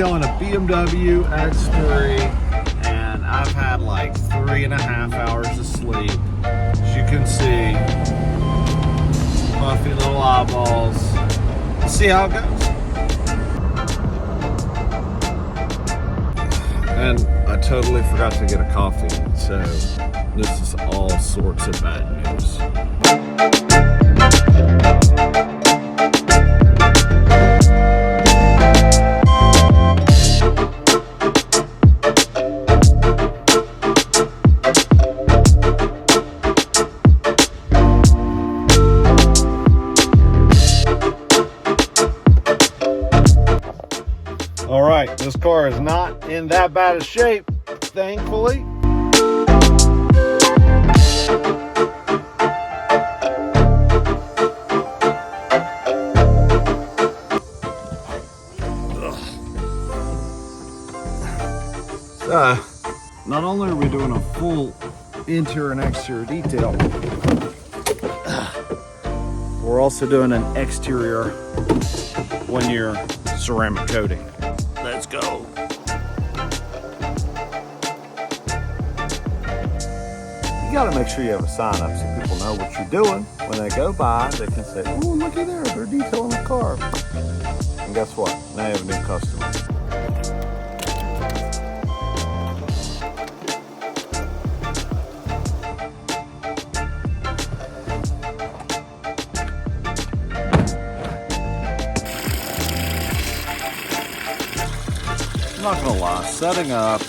detailing a BMW X3, and I've had like 3.5 hours of sleep. As you can see, puffy little eyeballs. Let's see how it goes. And I totally forgot to get a coffee, so this is all sorts of bad news. All right, this car is not in that bad of shape, thankfully. Not only are we doing a full interior and exterior detail, we're also doing an exterior 1-year ceramic coating. Let's go. You gotta make sure you have a sign up so people know what you're doing. When they go by, they can say, oh, looky there, they're detailing the car. And guess what? Now you have a new customer. I'm not gonna lie, setting up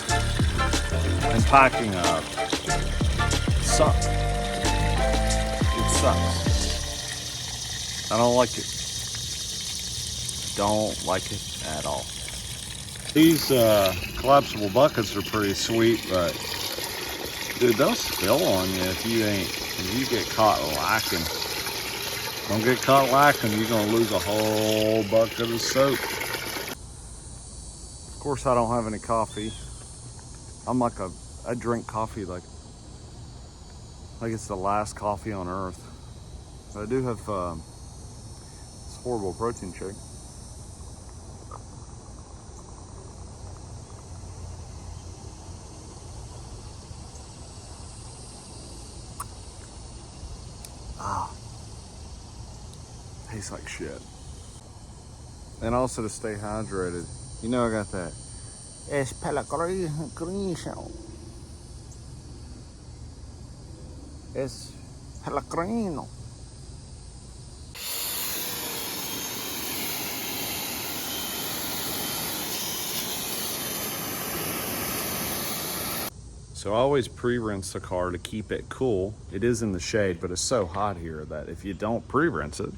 and packing up sucks. It sucks. I don't like it. Don't like it at all. These collapsible buckets are pretty sweet, but dude, they'll spill on you if you get caught lacking. Don't get caught lacking, you're gonna lose a whole bucket of soap. Of course, I don't have any coffee. I'm like I drink coffee like it's the last coffee on earth. But I do have this horrible protein shake. Tastes like shit. And also to stay hydrated. You know I got that. Es Pellegrino. Es Pellegrino. So I always pre-rinse the car to keep it cool. It is in the shade, but it's so hot here that if you don't pre-rinse it,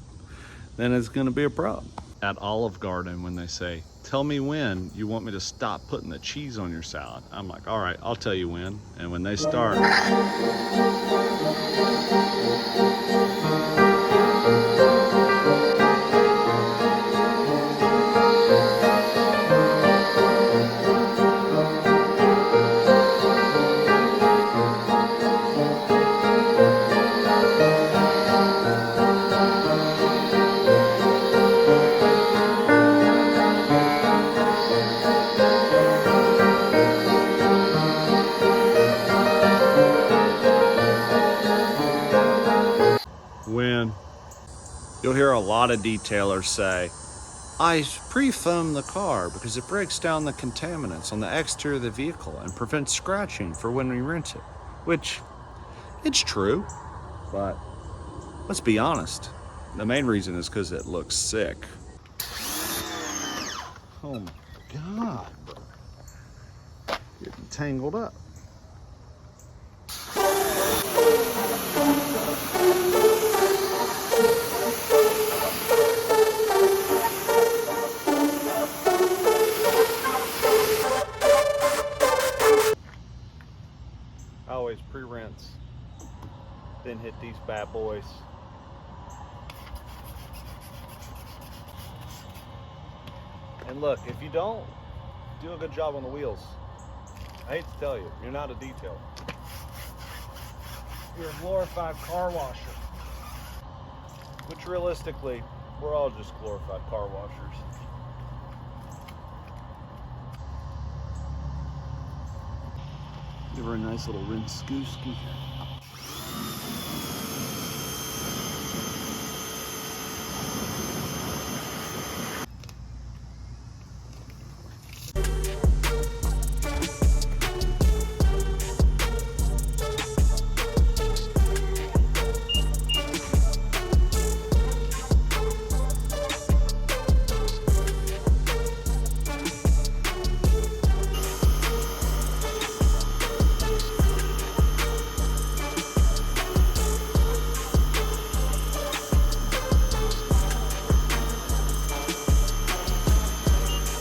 then it's gonna be a problem. At Olive Garden, when they say, tell me when you want me to stop putting the cheese on your salad, I'm like, all right, I'll tell you when. And when they start, you'll hear a lot of detailers say, I pre-foam the car because it breaks down the contaminants on the exterior of the vehicle and prevents scratching for when we rinse it. Which, it's true, but let's be honest. The main reason is because it looks sick. Oh my God, bro. Getting tangled up. I always pre-rinse, then hit these bad boys. And look, if you don't do a good job on the wheels, I hate to tell you, you're not a detailer. You're a glorified car washer. Which realistically, we're all just glorified car washers. Give her a nice little rinskooski.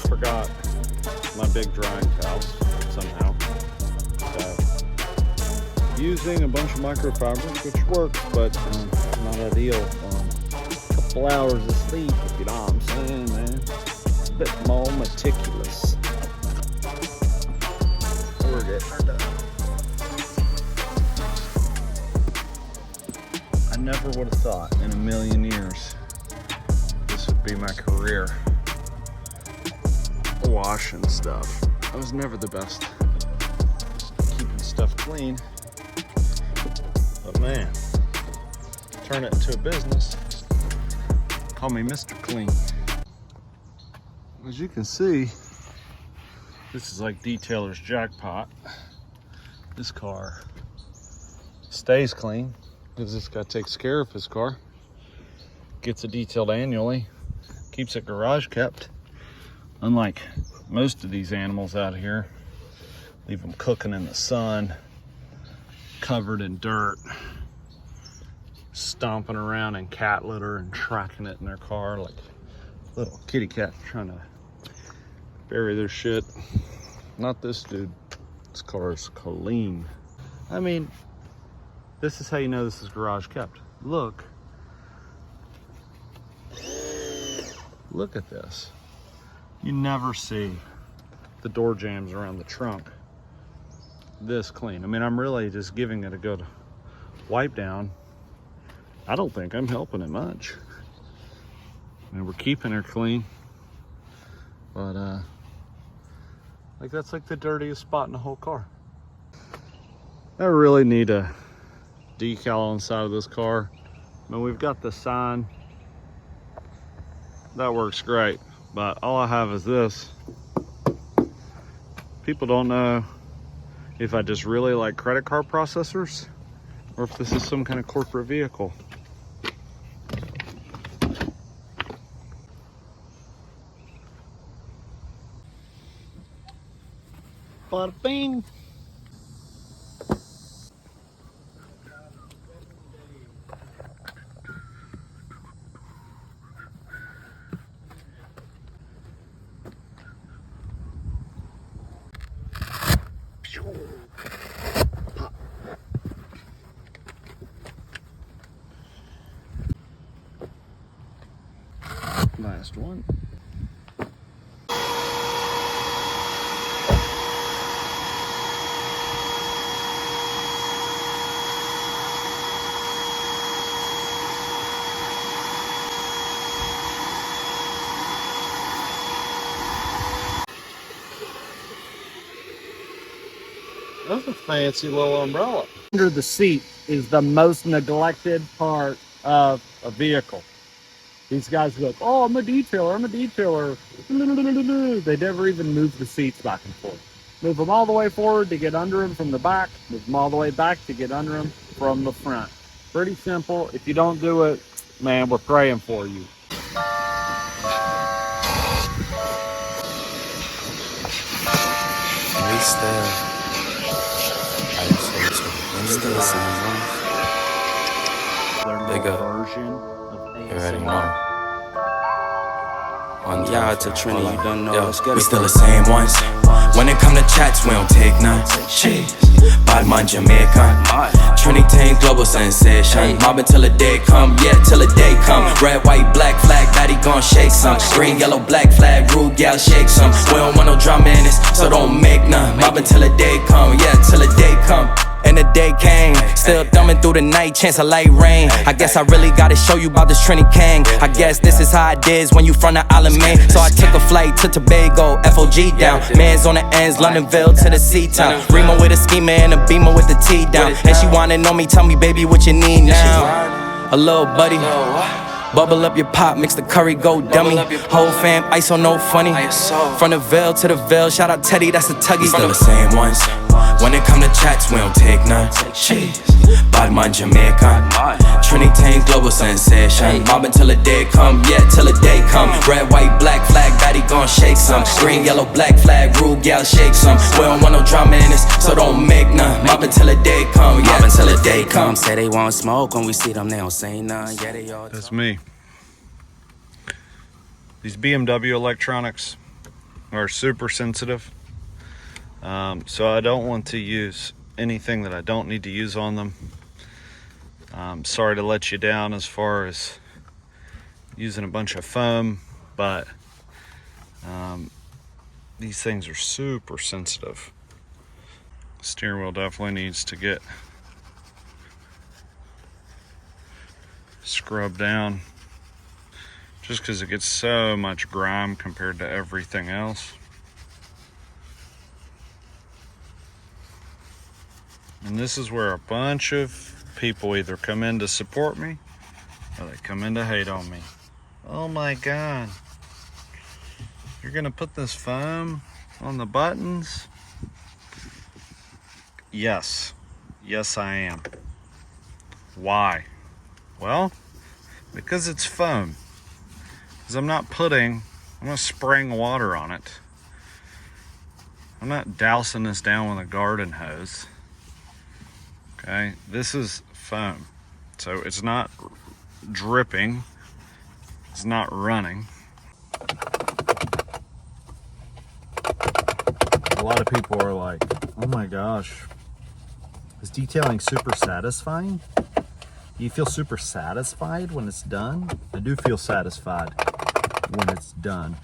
Forgot my big drying towels somehow. So, using a bunch of microfabric, which works, but not ideal on a couple hours of sleep, if you know what I'm saying, man. It's a bit more meticulous. We're getting her done. I never would have thought in a million years this would be my career. Washing stuff. I was never the best at keeping stuff clean, but man, turn it into a business. Call me Mr. Clean. As you can see, this is like detailer's jackpot. This car stays clean because this guy takes care of his car, gets it detailed annually, keeps it garage kept. Unlike most of these animals out here, leave them cooking in the sun, covered in dirt, stomping around in cat litter and tracking it in their car like little kitty cats trying to bury their shit. Not this dude. This car is clean. I mean, this is how you know this is garage kept. Look at this. You never see the door jambs around the trunk this clean. I mean, I'm really just giving it a good wipe down. I don't think I'm helping it much. I mean, we're keeping her clean, but like that's like the dirtiest spot in the whole car. I really need a decal on the side of this car. I mean, we've got the sign. That works great. But all I have is this. People don't know if I just really like credit card processors or if this is some kind of corporate vehicle. Bada bing. Last one. That's a fancy little umbrella. Under the seat is the most neglected part of a vehicle. These guys go, oh, I'm a detailer, I'm a detailer. They never even move the seats back and forth. Move them all the way forward to get under them from the back. Move them all the way back to get under them from the front. Pretty simple. If you don't do it, man, we're praying for you. Big up. You already know. Yeah, to Trini, you don't know. We still the same ones. When it come to chats, we don't take none. Cheese. Bad man Jamaican. Trinity global sensation. Mobbing till the day come, yeah, till the day come. Red, white, black flag, daddy gon' shake some. Green, yellow, black flag, rude gal shake some. We don't want no drama in this, so don't make none. Mobbing till the day come, yeah, till the day come. And the day came. Still thumbing through the night, chance of light rain. I guess I really gotta show you about this Trinity King. I guess this is how it is when you from the island, man. So I took a flight to Tobago, FOG down. Man's on the ends, Londonville to the C-town. Remo with a schema and a beamer with the T down. And she wanna know me, tell me, baby, what you need now. A little buddy. Bubble up your pop, mix the curry, go dummy. Whole fam, ice on no funny. From the Ville to the Ville, shout out Teddy, that's a tuggy. Still the same ones. When it come to chats, we don't take none. Bad man Jamaican. Trinity global sensation. Mobbing till the day come, yeah, till the day come. Red, white, black flag, baddie gon' shake some. Green, yellow, black flag, rule, gal, shake some. We don't want no drama in this, so don't make none. Mobbing till the day come, yeah, till the day come. Say they want smoke, when we see them, they don't say none. Yeah, they all. That's me. These BMW electronics are super sensitive, so I don't want to use anything that I don't need to use on them. Sorry to let you down as far as using a bunch of foam, but these things are super sensitive. Steering wheel definitely needs to get scrubbed down, just because it gets so much grime compared to everything else. And this is where a bunch of people either come in to support me or they come in to hate on me. Oh my God. You're gonna put this foam on the buttons? Yes. Yes, I am. Why? Well, because it's foam. Because I'm not spraying water on it. I'm not dousing this down with a garden hose. Okay, this is foam. So it's not dripping. It's not running. A lot of people are like, oh my gosh, is detailing super satisfying? Do you feel super satisfied when it's done? I do feel satisfied when it's done.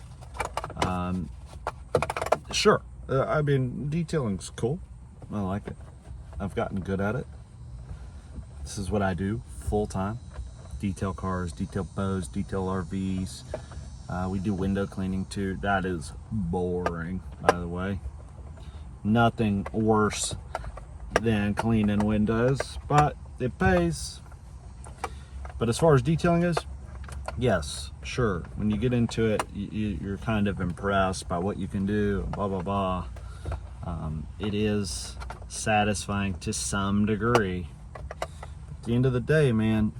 Sure. I mean, detailing's cool. I like it. I've gotten good at it. This is what I do full time. Detail cars, detail bows, detail RVs. We do window cleaning too. That is boring, by the way. Nothing worse than cleaning windows, but it pays. But as far as detailing is, yes, sure. When you get into it, you're kind of impressed by what you can do, blah, blah, blah. It is satisfying to some degree. At the end of the day, man,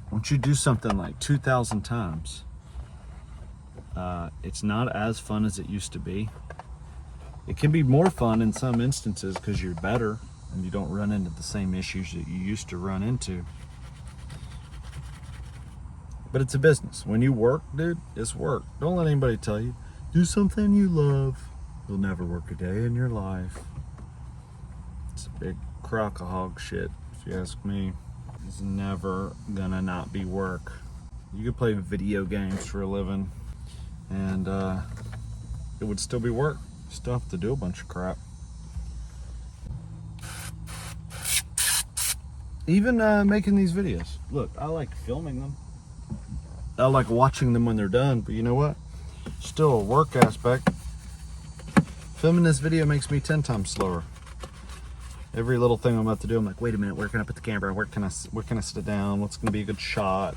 once you do something like 2,000 times, it's not as fun as it used to be. It can be more fun in some instances because you're better and you don't run into the same issues that you used to run into. But it's a business. When you work, dude, it's work. Don't let anybody tell you, do something you love. You'll never work a day in your life. It's a big crock of hog shit, if you ask me. It's never gonna not be work. You could play video games for a living and it would still be work. You still have to do a bunch of crap. Even making these videos. Look, I like filming them. I like watching them when they're done, but you know what? Still a work aspect. Filming this video makes me 10 times slower. Every little thing I'm about to do, I'm like, wait a minute, where can I put the camera? Where can I sit down? What's gonna be a good shot?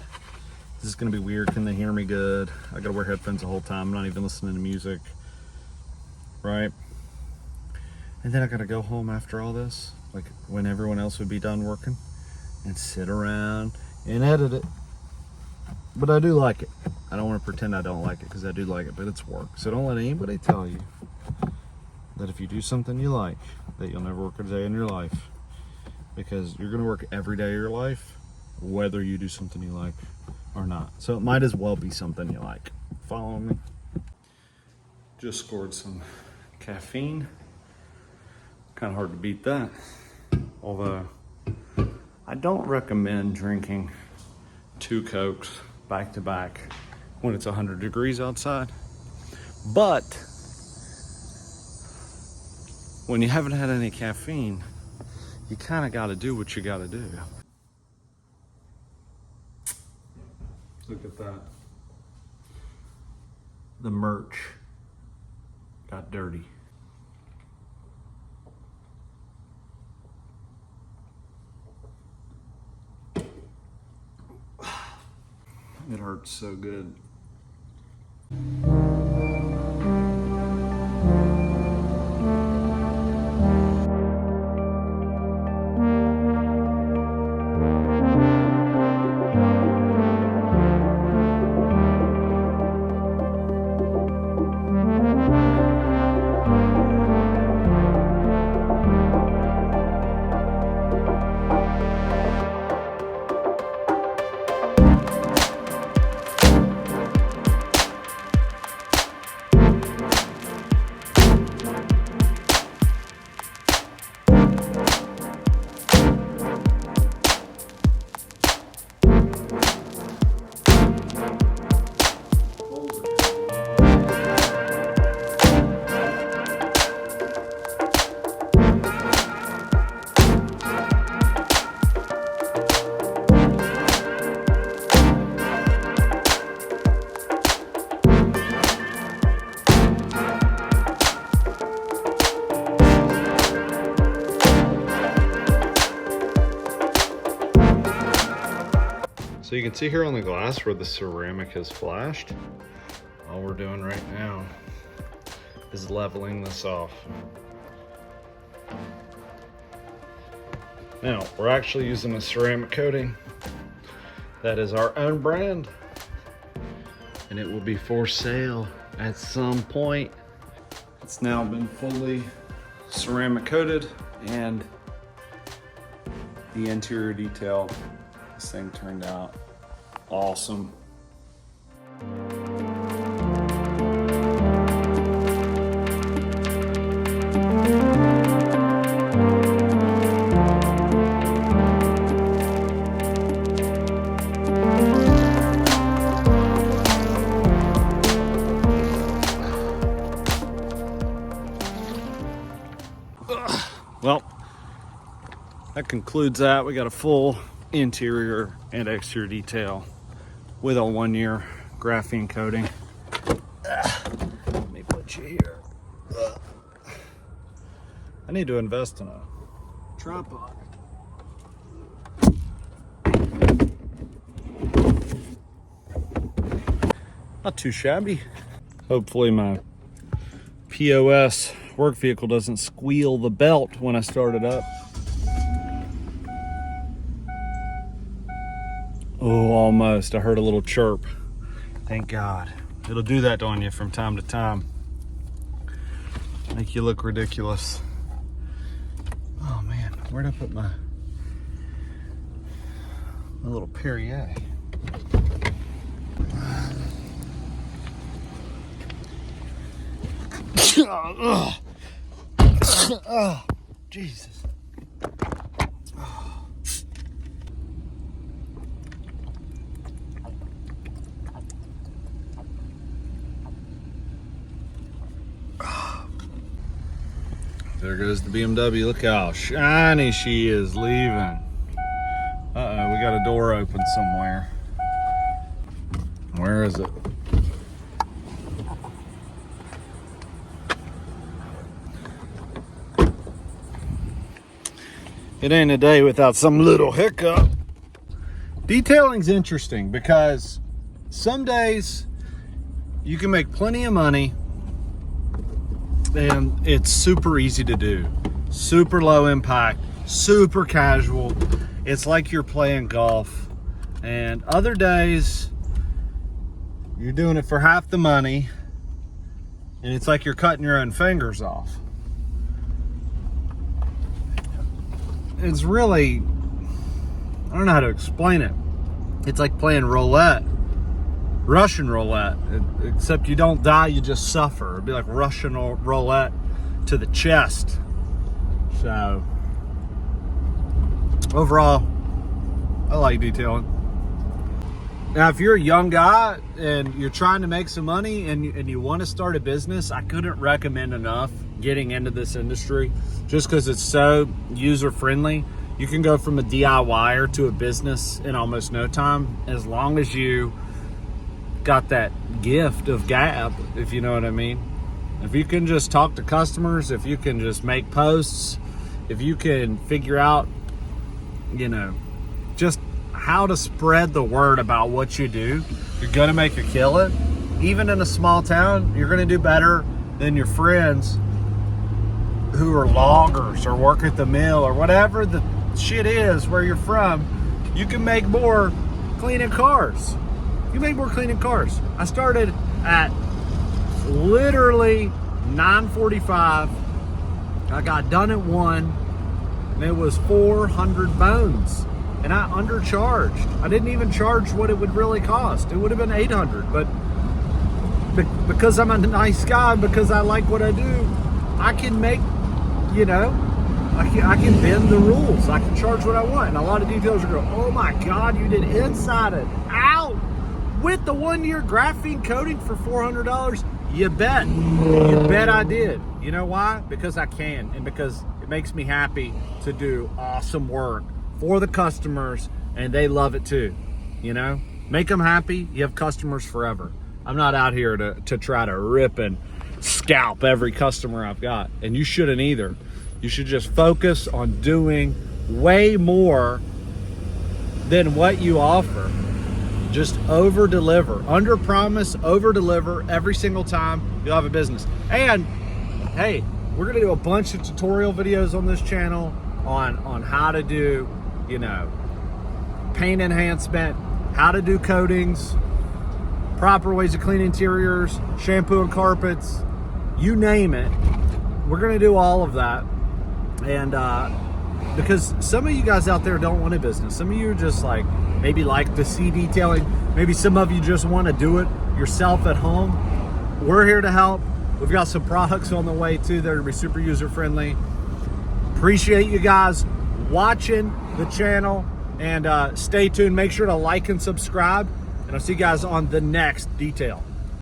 Is this gonna be weird? Can they hear me good? I gotta wear headphones the whole time. I'm not even listening to music, right? And then I gotta go home after all this, like when everyone else would be done working, and sit around and edit it. But I do like it. I don't want to pretend I don't like it, because I do like it, but it's work. So don't let anybody tell you that if you do something you like, that you'll never work a day in your life. Because you're going to work every day of your life, whether you do something you like or not. So it might as well be something you like. Follow me? Just scored some caffeine. Kind of hard to beat that. Although, I don't recommend drinking 2 Cokes back to back when it's 100 degrees outside. But when you haven't had any caffeine, you kind of got to do what you got to do. Look at that. The merch got dirty. It hurts so good. So you can see here on the glass where the ceramic has flashed. All we're doing right now is leveling this off. Now, we're actually using a ceramic coating that is our own brand, and it will be for sale at some point. It's now been fully ceramic coated, and the interior detail, this thing turned out awesome. Well, that concludes that. We got a full interior and exterior detail with a 1-year graphene coating. Let me put you here. I need to invest in a tripod. Not too shabby. Hopefully my POS work vehicle doesn't squeal the belt when I start it up. Oh, almost. I heard a little chirp. Thank God. It'll do that on you from time to time. Make you look ridiculous. Oh man, where'd I put my little Perrier? Oh, Jesus. There goes the BMW. Look how shiny she is leaving. Uh-oh, we got a door open somewhere. Where is it? It ain't a day without some little hiccup. Detailing's interesting because some days you can make plenty of money and it's super easy to do. Super low impact, super casual. It's like you're playing golf. And other days, you're doing it for half the money and it's like you're cutting your own fingers off. It's really, I don't know how to explain it. It's like playing roulette, Russian roulette, except you don't die, you just suffer. It'd be like Russian roulette to the chest. So, overall, I like detailing. Now, if you're a young guy and you're trying to make some money and you want to start a business, I couldn't recommend enough getting into this industry just because it's so user friendly. You can go from a DIYer to a business in almost no time, as long as you got that gift of gab, if you know what I mean. If you can just talk to customers, if you can just make posts, if you can figure out, just how to spread the word about what you do, you're gonna make a killing. Even in a small town, you're gonna do better than your friends who are loggers or work at the mill or whatever the shit is where you're from. You can make more cleaning cars. You make more cleaning cars. I started at literally 9:45. I got done at 1, and it was 400 bones. And I undercharged. I didn't even charge what it would really cost. It would have been 800, but because I'm a nice guy, because I like what I do, I can make, I can bend the rules. I can charge what I want. And a lot of detailers are going, oh my God, you did inside it out with the 1-year graphene coating for $400. You bet. You bet I did. You know why? Because I can, and because it makes me happy to do awesome work for the customers, and they love it too. Make them happy, you have customers forever. I'm not out here to try to rip and scalp every customer I've got, and you shouldn't either. You should just focus on doing way more than what you offer. Just over deliver, under promise, over deliver every single time. You'll have a business. And hey, we're gonna do a bunch of tutorial videos on this channel on how to do, paint enhancement, how to do coatings, proper ways to clean interiors, shampoo and carpets, you name it. We're gonna do all of that. And because some of you guys out there don't want a business. Some of you are just maybe like to see detailing. Maybe some of you just want to do it yourself at home. We're here to help. We've got some products on the way too that are gonna be super user friendly. Appreciate you guys watching the channel, and stay tuned. Make sure to like and subscribe, and I'll see you guys on the next detail.